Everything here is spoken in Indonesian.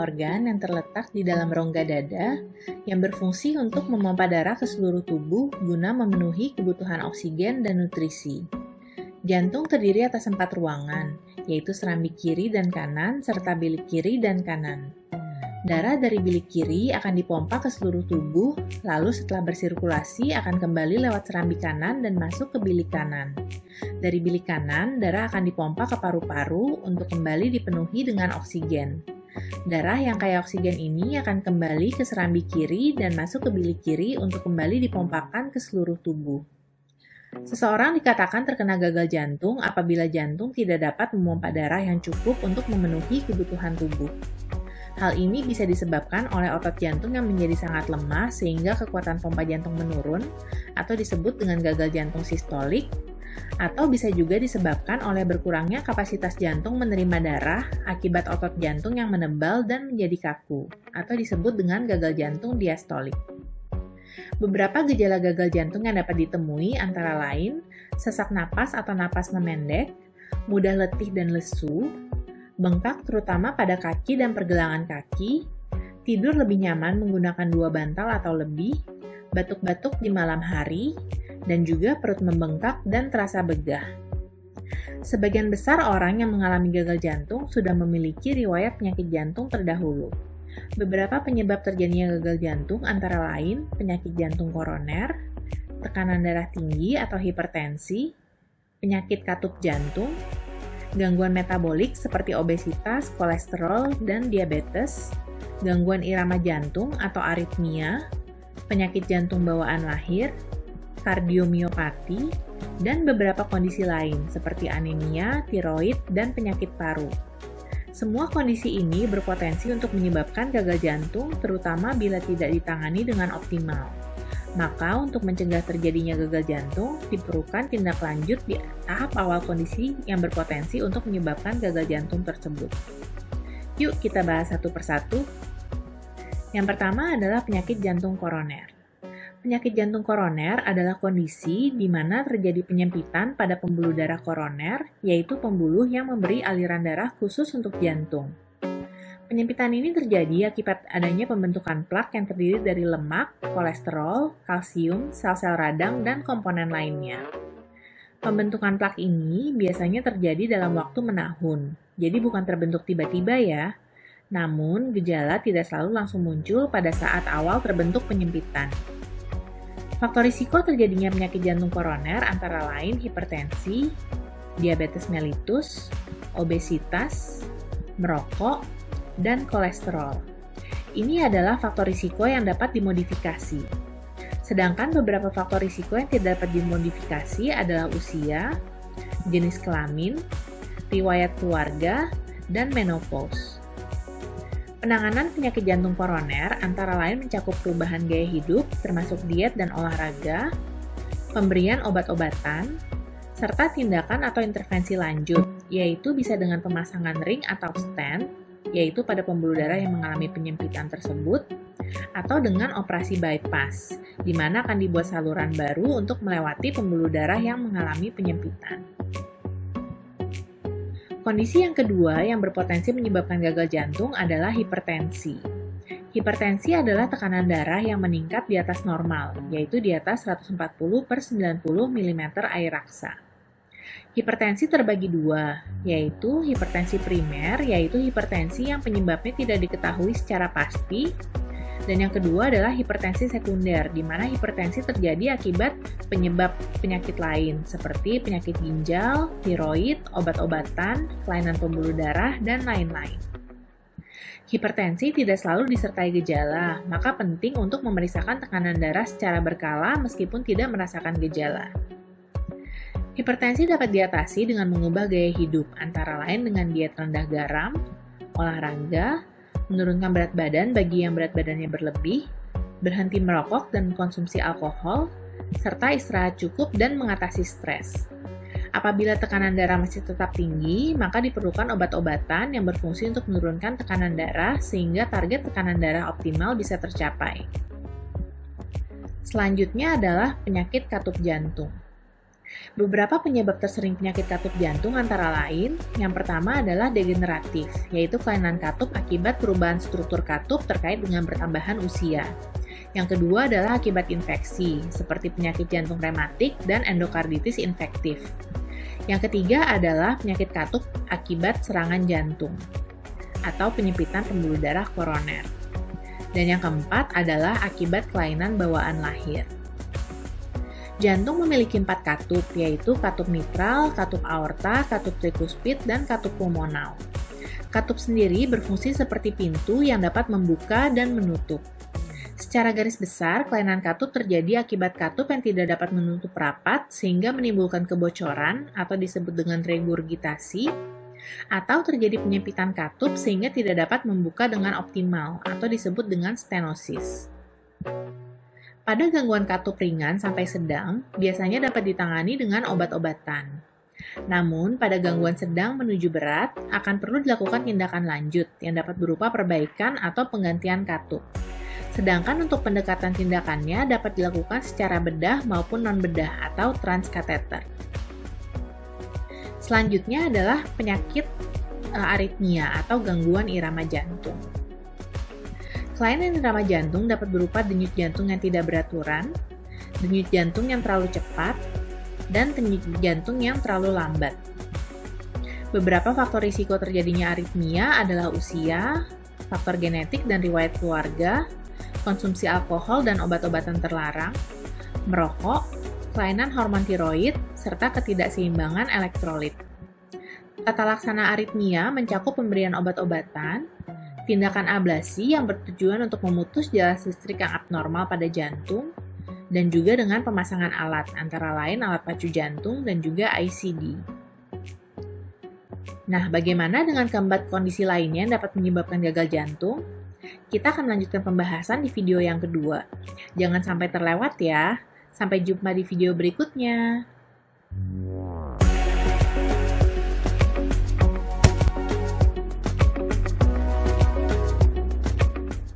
organ yang terletak di dalam rongga dada yang berfungsi untuk memompa darah ke seluruh tubuh guna memenuhi kebutuhan oksigen dan nutrisi. Jantung terdiri atas 4 ruangan, yaitu serambi kiri dan kanan serta bilik kiri dan kanan. Darah dari bilik kiri akan dipompa ke seluruh tubuh, lalu setelah bersirkulasi akan kembali lewat serambi kanan dan masuk ke bilik kanan. Dari bilik kanan, darah akan dipompa ke paru-paru untuk kembali dipenuhi dengan oksigen. Darah yang kaya oksigen ini akan kembali ke serambi kiri dan masuk ke bilik kiri untuk kembali dipompakan ke seluruh tubuh. Seseorang dikatakan terkena gagal jantung apabila jantung tidak dapat memompa darah yang cukup untuk memenuhi kebutuhan tubuh. Hal ini bisa disebabkan oleh otot jantung yang menjadi sangat lemah sehingga kekuatan pompa jantung menurun atau disebut dengan gagal jantung sistolik, atau bisa juga disebabkan oleh berkurangnya kapasitas jantung menerima darah akibat otot jantung yang menebal dan menjadi kaku, atau disebut dengan gagal jantung diastolik. Beberapa gejala gagal jantung yang dapat ditemui antara lain sesak napas atau napas memendek, mudah letih dan lesu, bengkak terutama pada kaki dan pergelangan kaki, tidur lebih nyaman menggunakan 2 bantal atau lebih, batuk-batuk di malam hari, dan juga perut membengkak dan terasa begah. Sebagian besar orang yang mengalami gagal jantung sudah memiliki riwayat penyakit jantung terdahulu. Beberapa penyebab terjadinya gagal jantung antara lain penyakit jantung koroner, tekanan darah tinggi atau hipertensi, penyakit katup jantung, gangguan metabolik seperti obesitas, kolesterol, dan diabetes, gangguan irama jantung atau aritmia, penyakit jantung bawaan lahir, kardiomiopati, dan beberapa kondisi lain seperti anemia, tiroid, dan penyakit paru. Semua kondisi ini berpotensi untuk menyebabkan gagal jantung, terutama bila tidak ditangani dengan optimal. Maka untuk mencegah terjadinya gagal jantung, diperlukan tindak lanjut di tahap awal kondisi yang berpotensi untuk menyebabkan gagal jantung tersebut. Yuk kita bahas satu persatu. Yang pertama adalah penyakit jantung koroner. Penyakit jantung koroner adalah kondisi di mana terjadi penyempitan pada pembuluh darah koroner, yaitu pembuluh yang memberi aliran darah khusus untuk jantung. Penyempitan ini terjadi akibat adanya pembentukan plak yang terdiri dari lemak, kolesterol, kalsium, sel-sel radang, dan komponen lainnya. Pembentukan plak ini biasanya terjadi dalam waktu menahun, jadi bukan terbentuk tiba-tiba ya. Namun, gejala tidak selalu langsung muncul pada saat awal terbentuk penyempitan. Faktor risiko terjadinya penyakit jantung koroner antara lain hipertensi, diabetes mellitus, obesitas, merokok, dan kolesterol. Ini adalah faktor risiko yang dapat dimodifikasi. Sedangkan beberapa faktor risiko yang tidak dapat dimodifikasi adalah usia, jenis kelamin, riwayat keluarga, dan menopause. Penanganan penyakit jantung koroner antara lain mencakup perubahan gaya hidup, termasuk diet dan olahraga, pemberian obat-obatan, serta tindakan atau intervensi lanjut, yaitu bisa dengan pemasangan ring atau stent, yaitu pada pembuluh darah yang mengalami penyempitan tersebut, atau dengan operasi bypass, di mana akan dibuat saluran baru untuk melewati pembuluh darah yang mengalami penyempitan. Kondisi yang kedua yang berpotensi menyebabkan gagal jantung adalah hipertensi. Hipertensi adalah tekanan darah yang meningkat di atas normal, yaitu di atas 140/90 mm air raksa. Hipertensi terbagi dua, yaitu hipertensi primer, yaitu hipertensi yang penyebabnya tidak diketahui secara pasti, dan yang kedua adalah hipertensi sekunder, di mana hipertensi terjadi akibat penyebab penyakit lain, seperti penyakit ginjal, tiroid, obat-obatan, kelainan pembuluh darah, dan lain-lain. Hipertensi tidak selalu disertai gejala, maka penting untuk memeriksakan tekanan darah secara berkala meskipun tidak merasakan gejala. Hipertensi dapat diatasi dengan mengubah gaya hidup, antara lain dengan diet rendah garam, olahraga, menurunkan berat badan bagi yang berat badannya berlebih, berhenti merokok dan konsumsi alkohol, serta istirahat cukup dan mengatasi stres. Apabila tekanan darah masih tetap tinggi, maka diperlukan obat-obatan yang berfungsi untuk menurunkan tekanan darah sehingga target tekanan darah optimal bisa tercapai. Selanjutnya adalah penyakit katup jantung. Beberapa penyebab tersering penyakit katup jantung antara lain, yang pertama adalah degeneratif, yaitu kelainan katup akibat perubahan struktur katup terkait dengan bertambahan usia. Yang kedua adalah akibat infeksi, seperti penyakit jantung rematik dan endokarditis infektif. Yang ketiga adalah penyakit katup akibat serangan jantung, atau penyempitan pembuluh darah koroner. Dan yang keempat adalah akibat kelainan bawaan lahir. Jantung memiliki 4 katup, yaitu katup mitral, katup aorta, katup trikuspid, dan katup pulmonal. Katup sendiri berfungsi seperti pintu yang dapat membuka dan menutup. Secara garis besar, kelainan katup terjadi akibat katup yang tidak dapat menutup rapat sehingga menimbulkan kebocoran atau disebut dengan regurgitasi, atau terjadi penyempitan katup sehingga tidak dapat membuka dengan optimal atau disebut dengan stenosis. Pada gangguan katup ringan sampai sedang, biasanya dapat ditangani dengan obat-obatan. Namun, pada gangguan sedang menuju berat, akan perlu dilakukan tindakan lanjut yang dapat berupa perbaikan atau penggantian katup. Sedangkan untuk pendekatan tindakannya dapat dilakukan secara bedah maupun non-bedah atau transkateter. Selanjutnya adalah penyakit aritmia atau gangguan irama jantung. Kelainan irama jantung dapat berupa denyut jantung yang tidak beraturan, denyut jantung yang terlalu cepat, dan denyut jantung yang terlalu lambat. Beberapa faktor risiko terjadinya aritmia adalah usia, faktor genetik dan riwayat keluarga, konsumsi alkohol dan obat-obatan terlarang, merokok, kelainan hormon tiroid, serta ketidakseimbangan elektrolit. Tata laksana aritmia mencakup pemberian obat-obatan, tindakan ablasi yang bertujuan untuk memutus jalan listrik yang abnormal pada jantung, dan juga dengan pemasangan alat, antara lain alat pacu jantung dan juga ICD. Nah, bagaimana dengan keempat kondisi lainnya yang dapat menyebabkan gagal jantung? Kita akan melanjutkan pembahasan di video yang kedua. Jangan sampai terlewat ya. Sampai jumpa di video berikutnya.